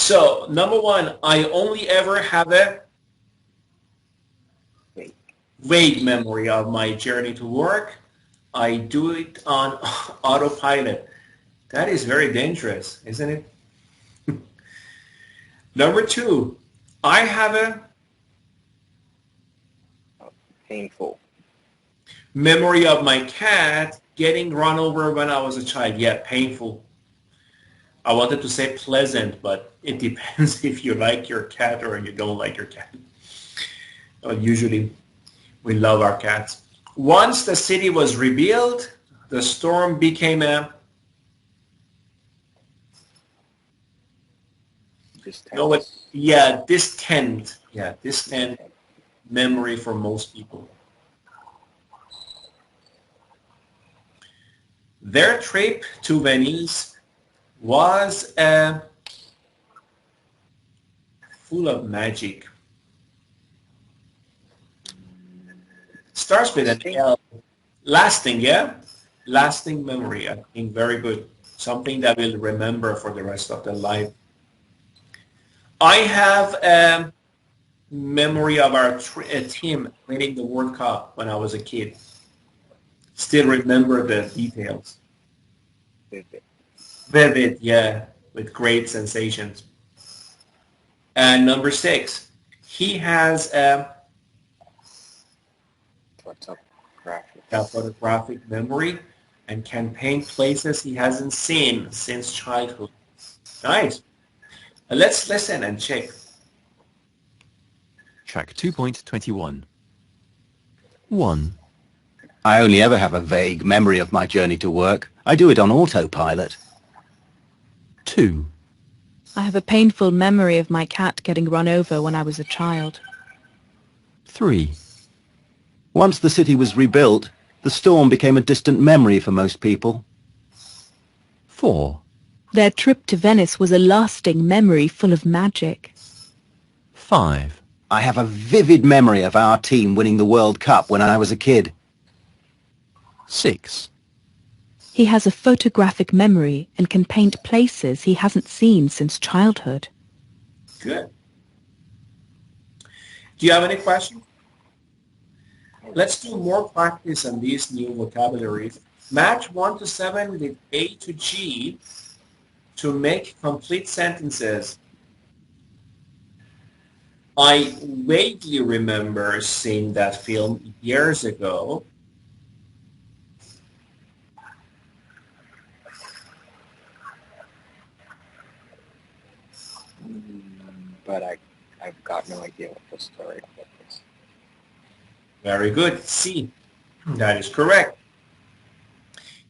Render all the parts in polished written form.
So, number one, I only ever have a vague memory of my journey to work. I do it on autopilot. That is very dangerous, isn't it? Number two, I have a painful memory of my cat getting run over when I was a child. Yeah, painful. I wanted to say pleasant, but it depends if you like your cat or you don't like your cat. Usually, we love our cats. Once the city was rebuilt, the storm became a distant memory for most people. Their trip to Venice was full of magic. Starts with an L. Lasting, yeah? Lasting memory, I think, very good. Something that we'll remember for the rest of their life. I have a memory of our team winning the World Cup when I was a kid. Still remember the details. Vivid, yeah, with great sensations. And number 6, he has a photographic memory and can paint places he hasn't seen since childhood. Nice. Let's listen and check. Track 2.21. 1. I only ever have a vague memory of my journey to work. I do it on autopilot. 2. I have a painful memory of my cat getting run over when I was a child. 3. Once the city was rebuilt, the storm became a distant memory for most people. 4. Their trip to Venice was a lasting memory full of magic. 5. I have a vivid memory of our team winning the World Cup when I was a kid. 6. He has a photographic memory and can paint places he hasn't seen since childhood. Good. Do you have any questions? Let's do more practice on these new vocabularies. Match 1 to 7 with A to G to make complete sentences. I vaguely remember seeing that film years ago. But I've got no idea what the story is. Very good. C. That is correct.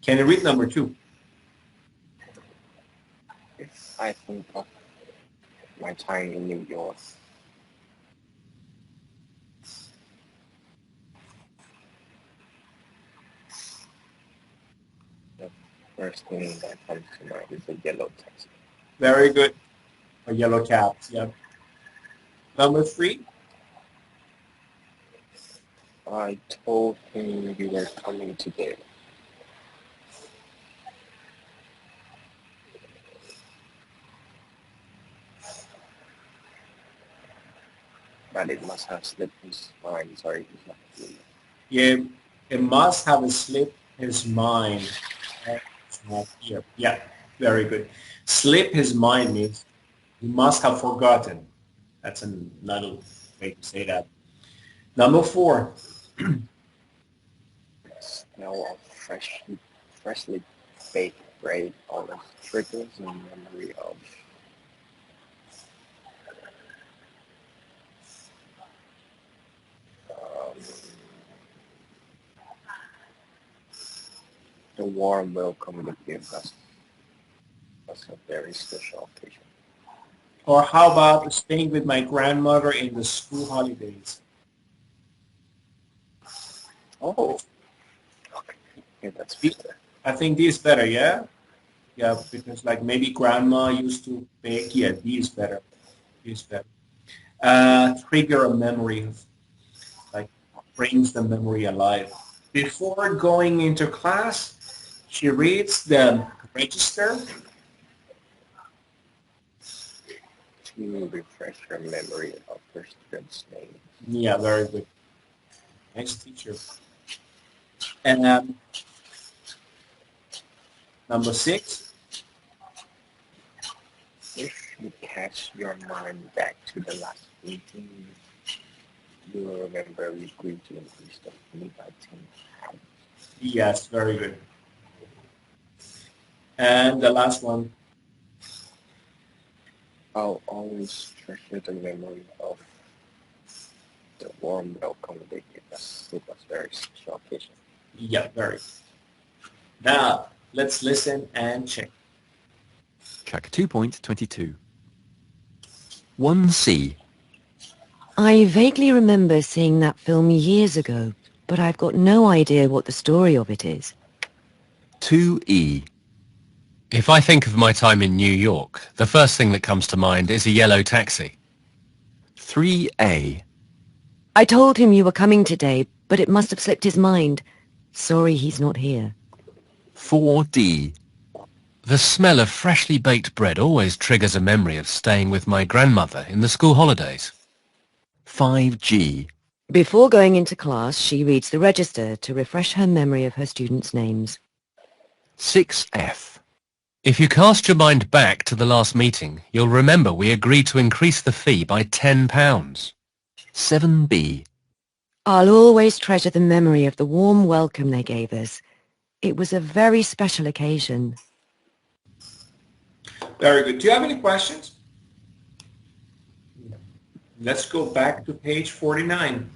Can you read number 2? If I think of my time in New York, the first thing that comes to mind is a yellow taxi. Very good. A yellow caps, yep. Number 3. I told him you were coming today. But it must have slipped his mind. Sorry, he's not here. Yeah, it must have slipped his mind. It's not here. Yeah, very good. Slip his mind means he must have forgotten. That's another way to say that. Number 4. Smell of freshly baked bread always triggers a memory of the warm welcome that gives us. That's a very special occasion. Or how about staying with my grandmother in the school holidays? Oh, okay. Yeah, that's better. I think D is better, yeah? Yeah, because like maybe grandma used to bake. Yeah, D is better. D is better. Trigger a memory, like brings the memory alive. Before going into class, she reads the register To refresh her memory of her student's name. Yeah, very good. Nice teacher. And number 6. If you cast your mind back to the last meeting, you will remember we agreed to increase the fee by £10. Yes, very good. And the last one. I'll always treasure the memory of the warm welcome they gave us. It was a very special occasion. Yeah, very. Now, let's listen and check. Track 2.22. 1C. I vaguely remember seeing that film years ago, but I've got no idea what the story of it is. 2E. If I think of my time in New York, the first thing that comes to mind is a yellow taxi. 3A. I told him you were coming today, but it must have slipped his mind. Sorry he's not here. 4D. The smell of freshly baked bread always triggers a memory of staying with my grandmother in the school holidays. 5G. Before going into class, she reads the register to refresh her memory of her students' names. 6F. If you cast your mind back to the last meeting, you'll remember we agreed to increase the fee by £10. 7B. I'll always treasure the memory of the warm welcome they gave us. It was a very special occasion. Very good. Do you have any questions? Let's go back to page 49.